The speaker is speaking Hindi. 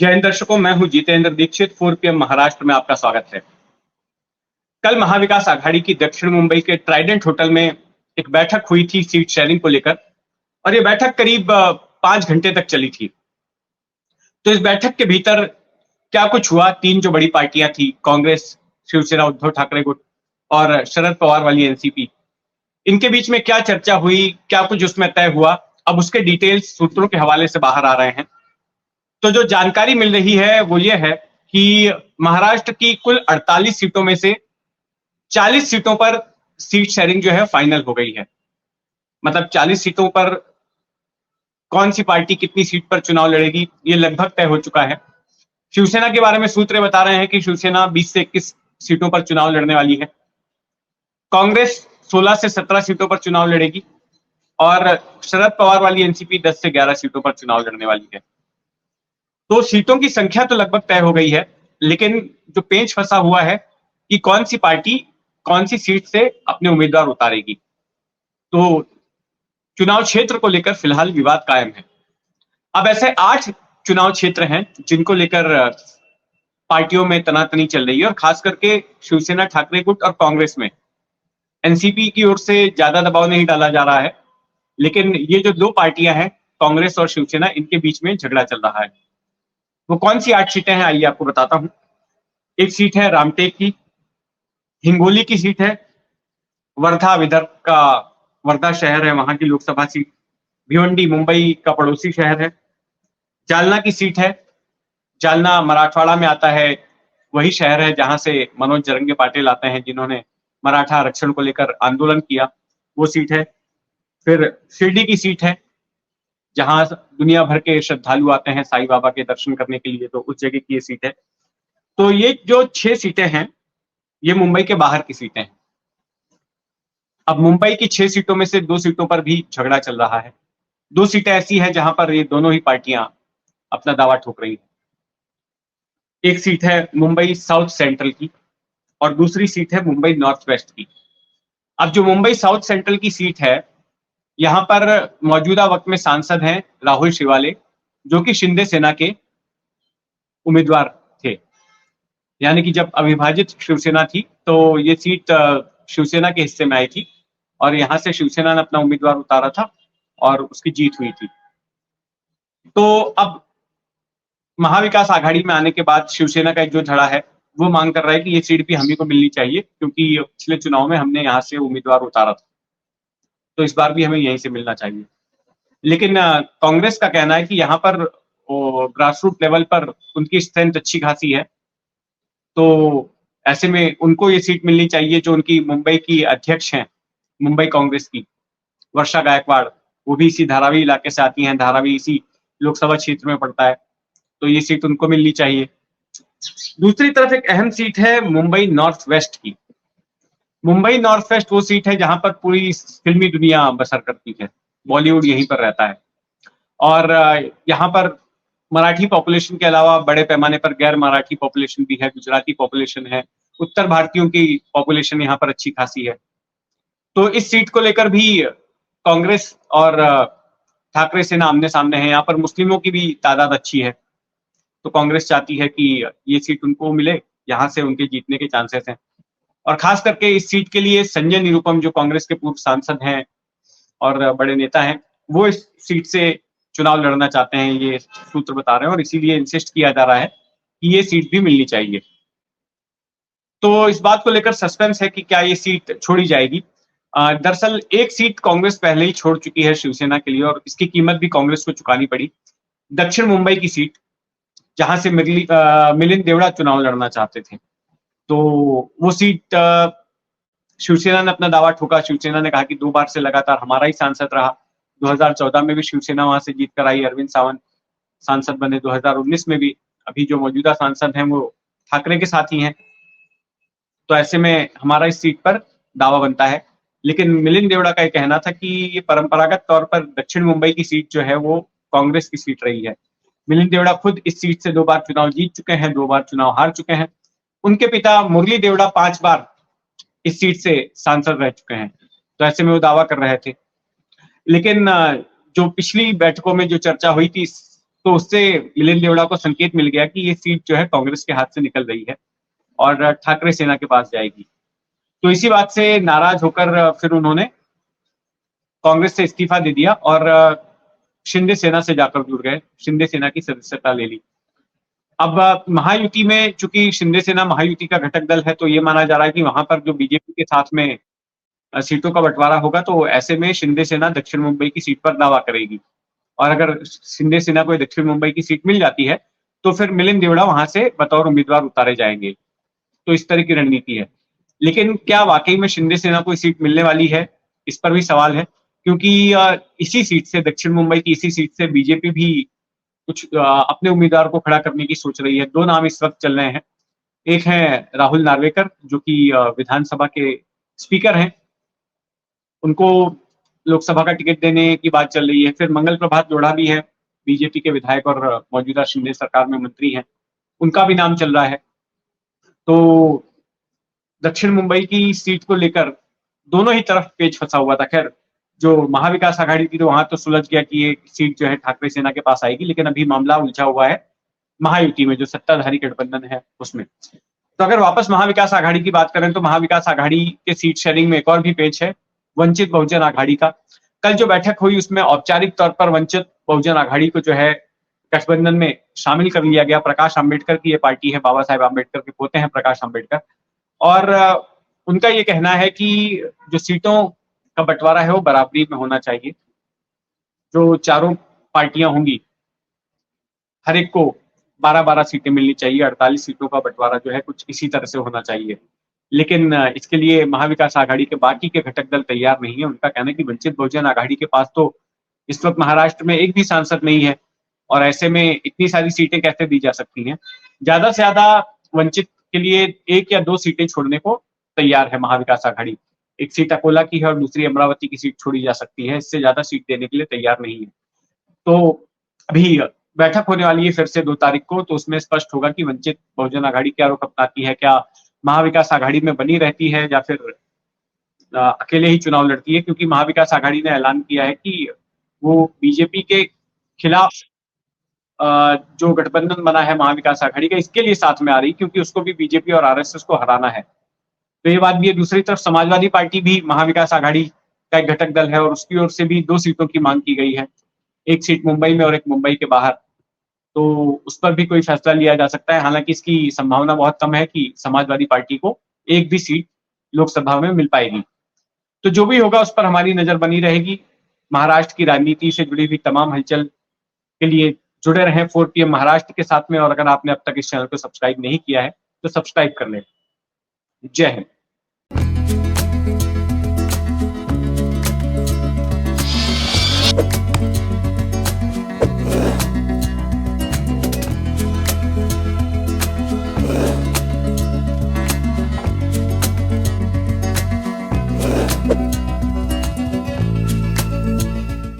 जय हिंद दर्शकों, मैं हूं जितेंद्र दीक्षित। 4 PM महाराष्ट्र में आपका स्वागत है। कल महाविकास आघाड़ी की दक्षिण मुंबई के ट्राइडेंट होटल में एक बैठक हुई थी सीट शेयरिंग को लेकर, और ये बैठक करीब 5 घंटे तक चली थी। तो इस बैठक के भीतर क्या कुछ हुआ, तीन जो बड़ी पार्टियां थी, कांग्रेस, शिवसेना, उद्धव ठाकरे गुट और शरद पवार वाली एनसीपी, इनके बीच में क्या चर्चा हुई, क्या कुछ उसमें तय हुआ, अब उसके डिटेल्स सूत्रों के हवाले से बाहर आ रहे हैं। तो जो जानकारी मिल रही है वो ये है कि महाराष्ट्र की कुल 48 सीटों में से 40 सीटों पर सीट शेयरिंग जो है फाइनल हो गई है। मतलब 40 सीटों पर कौन सी पार्टी कितनी सीट पर चुनाव लड़ेगी ये लगभग तय हो चुका है। शिवसेना के बारे में सूत्र बता रहे हैं कि शिवसेना 20 से 21 सीटों पर चुनाव लड़ने वाली है। कांग्रेस 16 से 17 सीटों पर चुनाव लड़ेगी और शरद पवार वाली एनसीपी 10 से 11 सीटों पर चुनाव लड़ने वाली है। तो सीटों की संख्या तो लगभग तय हो गई है, लेकिन जो पेंच फंसा हुआ है कि कौन सी पार्टी कौन सी सीट से अपने उम्मीदवार उतारेगी। तो चुनाव क्षेत्र को लेकर फिलहाल विवाद कायम है। अब ऐसे 8 चुनाव क्षेत्र हैं जिनको लेकर पार्टियों में तनातनी चल रही है, और खास करके शिवसेना, ठाकरे गुट और कांग्रेस में एनसीपी की ओर से ज्यादा दबाव नहीं डाला जा रहा है, लेकिन ये जो दो पार्टियां हैं, कांग्रेस और शिवसेना, इनके बीच में झगड़ा चल रहा है। वो कौन सी 8 सीटें हैं आइए आपको बताता हूं। एक सीट है रामटेक की, हिंगोली की सीट है, वर्धा विदर्भ का वर्धा शहर है, वहां की लोकसभा सीट। भिवंडी मुंबई का पड़ोसी शहर है। जालना की सीट है, जालना मराठवाड़ा में आता है, वही शहर है जहां से मनोज जरंगे पाटिल आते हैं, जिन्होंने मराठा आरक्षण को लेकर आंदोलन किया, वो सीट है। फिर शिरडी की सीट है, जहां दुनिया भर के श्रद्धालु आते हैं साईं बाबा के दर्शन करने के लिए, तो उस जगह की ये सीट है। तो ये जो 6 सीटें हैं, ये मुंबई के बाहर की सीटें हैं। अब मुंबई की 6 सीटों में से 2 सीटों पर भी झगड़ा चल रहा है। 2 सीटें ऐसी हैं जहां पर ये दोनों ही पार्टियां अपना दावा ठोक रही हैं। एक सीट है मुंबई साउथ सेंट्रल की और दूसरी सीट है मुंबई नॉर्थ वेस्ट की। अब जो मुंबई साउथ सेंट्रल की सीट है, यहां पर मौजूदा वक्त में सांसद हैं राहुल शिवाले, जो कि शिंदे सेना के उम्मीदवार थे। यानी कि जब अविभाजित शिवसेना थी तो ये सीट शिवसेना के हिस्से में आई थी, और यहां से शिवसेना ने अपना उम्मीदवार उतारा था और उसकी जीत हुई थी। तो अब महाविकास आघाड़ी में आने के बाद शिवसेना का एक जो धड़ा है, वो मांग कर रहा है कि ये सीट भी हम ही को मिलनी चाहिए, क्योंकि पिछले चुनाव में हमने यहाँ से उम्मीदवार उतारा था, तो इस बार भी हमें यहीं से मिलना चाहिए। लेकिन कांग्रेस का कहना है कि यहाँ पर ग्रास रूट लेवल पर उनकी स्ट्रेंथ अच्छी खासी है, तो ऐसे में उनको ये सीट मिलनी चाहिए। जो उनकी मुंबई की अध्यक्ष हैं मुंबई कांग्रेस की, वर्षा गायकवाड़, वो भी इसी धारावी इलाके से आती हैं, धारावी इसी लोकसभा क्षेत्र में पड़ता है, तो ये सीट उनको मिलनी चाहिए। दूसरी तरफ एक अहम सीट है मुंबई नॉर्थ वेस्ट की। मुंबई नॉर्थ वेस्ट वो सीट है जहां पर पूरी फिल्मी दुनिया बसर करती है, बॉलीवुड यहीं पर रहता है, और यहाँ पर मराठी पॉपुलेशन के अलावा बड़े पैमाने पर गैर मराठी पॉपुलेशन भी है, गुजराती पॉपुलेशन है, उत्तर भारतीयों की पॉपुलेशन यहाँ पर अच्छी खासी है। तो इस सीट को लेकर भी कांग्रेस और ठाकरे सेना आमने सामने है। यहाँ पर मुस्लिमों की भी तादाद अच्छी है, तो कांग्रेस चाहती है कि ये सीट उनको मिले, यहाँ से उनके जीतने के चांसेस हैं। और खास करके इस सीट के लिए संजय निरुपम, जो कांग्रेस के पूर्व सांसद हैं और बड़े नेता हैं, वो इस सीट से चुनाव लड़ना चाहते हैं, ये सूत्र बता रहे हैं, और इसीलिए इंसिस्ट किया जा रहा है कि ये सीट भी मिलनी चाहिए। तो इस बात को लेकर सस्पेंस है कि क्या ये सीट छोड़ी जाएगी। दरअसल एक सीट कांग्रेस पहले ही छोड़ चुकी है शिवसेना के लिए, और इसकी कीमत भी कांग्रेस को चुकानी पड़ी। दक्षिण मुंबई की सीट, जहां से मिलिंद देवड़ा चुनाव लड़ना चाहते थे, तो वो सीट शिवसेना ने अपना दावा ठोका। शिवसेना ने कहा कि 2 बार से लगातार हमारा ही सांसद रहा। 2014 में भी शिवसेना वहां से जीत कर आई, अरविंद सावंत सांसद बने। 2019 में भी अभी जो मौजूदा सांसद हैं वो ठाकरे के साथ ही हैं, तो ऐसे में हमारा इस सीट पर दावा बनता है। लेकिन मिलिंद देवड़ा का ये कहना था कि ये परंपरागत तौर पर दक्षिण मुंबई की सीट जो है वो कांग्रेस की सीट रही है। मिलिंद देवड़ा खुद इस सीट से 2 बार चुनाव जीत चुके हैं, 2 बार चुनाव हार चुके हैं। उनके पिता मुरली देवड़ा 5 बार इस सीट से सांसद रह चुके हैं, तो ऐसे में वो दावा कर रहे थे। लेकिन जो पिछली बैठकों में जो चर्चा हुई थी, तो उससे मिलिंद देवड़ा को संकेत मिल गया कि ये सीट जो है कांग्रेस के हाथ से निकल रही है और ठाकरे सेना के पास जाएगी। तो इसी बात से नाराज होकर फिर उन्होंने कांग्रेस से इस्तीफा दे दिया और शिंदे सेना से जाकर जुड़ गए, शिंदे सेना की सदस्यता ले ली। अब महायुति में चूंकि शिंदे सेना महायुति का घटक दल है, तो ये माना जा रहा है कि वहां पर जो बीजेपी के साथ में सीटों का बंटवारा होगा, तो ऐसे में शिंदे सेना दक्षिण मुंबई की सीट पर दावा करेगी और अगर शिंदे सेना को दक्षिण मुंबई की सीट मिल जाती है तो फिर मिलिंद देवड़ा वहां से बतौर उम्मीदवार उतारे जाएंगे। तो इस तरह की रणनीति है। लेकिन क्या वाकई में शिंदे सेना को सीट मिलने वाली है, इस पर भी सवाल है, क्योंकि इसी सीट से, दक्षिण मुंबई की इसी सीट से बीजेपी भी कुछ अपने उम्मीदवार को खड़ा करने की सोच रही है। दो नाम इस वक्त चल रहे हैं। एक है राहुल नार्वेकर, जो कि विधानसभा के स्पीकर हैं, उनको लोकसभा का टिकट देने की बात चल रही है। फिर मंगल प्रभात लोढ़ा भी है, बीजेपी के विधायक और मौजूदा शिंदे सरकार में मंत्री हैं, उनका भी नाम चल रहा है। तो दक्षिण मुंबई की सीट को लेकर दोनों ही तरफ पेच फंसा हुआ था। खैर, जो महाविकास आघाड़ी थी तो वहां तो सुलझ गया कि ये सीट जो है ठाकरे सेना के पास आएगी, लेकिन अभी मामला उलझा हुआ है महायुति में, जो सत्ताधारी गठबंधन है उसमें। तो अगर वापस महाविकास आघाड़ी की बात करें तो महाविकास आघाड़ी के सीट शेयरिंग में एक और भी पेच है, वंचित बहुजन आघाड़ी का। कल जो बैठक हुई उसमें औपचारिक तौर पर वंचित बहुजन आघाड़ी को जो है गठबंधन में शामिल कर लिया गया। प्रकाश आंबेडकर की ये पार्टी है, बाबा साहेब आंबेडकर के पोते हैं प्रकाश आंबेडकर, और उनका ये कहना है कि जो सीटों का बंटवारा है वो बराबरी में होना चाहिए। जो चारों पार्टियां होंगी हर एक को 12-12 सीटें मिलनी चाहिए, 48 सीटों का बंटवारा जो है कुछ इसी तरह से होना चाहिए। लेकिन इसके लिए महाविकास आघाड़ी के बाकी के घटक दल तैयार नहीं है। उनका कहना है कि वंचित बहुजन आघाड़ी के पास तो इस वक्त महाराष्ट्र में एक भी सांसद नहीं है और ऐसे में इतनी सारी सीटें कैसे दी जा सकती हैं। ज्यादा से ज्यादा वंचित के लिए 1 या 2 सीटें छोड़ने को तैयार है महाविकास आघाड़ी। एक सीट अकोला की है और दूसरी अमरावती की सीट छोड़ी जा सकती है, इससे ज्यादा सीट देने के लिए तैयार नहीं है। तो अभी बैठक होने वाली है फिर से 2 तारीख को, तो उसमें स्पष्ट होगा कि वंचित बहुजन आघाड़ी क्या रुख अपनाती है, क्या महाविकास आघाड़ी में बनी रहती है या फिर अकेले ही चुनाव लड़ती है। क्योंकि महाविकास आघाड़ी ने ऐलान किया है कि वो बीजेपी के खिलाफ जो गठबंधन बना है महाविकास आघाड़ी का, इसके लिए साथ में आ रही, क्योंकि उसको भी बीजेपी और आरएसएस को हराना है। तो ये बात भी है। दूसरी तरफ समाजवादी पार्टी भी महाविकास आघाड़ी का एक घटक दल है और उसकी ओर से भी 2 सीटों की मांग की गई है, एक सीट मुंबई में और एक मुंबई के बाहर। तो उस पर भी कोई फैसला लिया जा सकता है। हालांकि इसकी संभावना बहुत कम है कि समाजवादी पार्टी को एक भी सीट लोकसभा में मिल पाएगी। तो जो भी होगा उस पर हमारी नजर बनी रहेगी। महाराष्ट्र की राजनीति से जुड़ी हुई तमाम हलचल के लिए जुड़े रहें 4 PM महाराष्ट्र के साथ में, और अगर आपने अब तक इस चैनल को सब्सक्राइब नहीं किया है तो सब्सक्राइब कर लें। जय हिंद।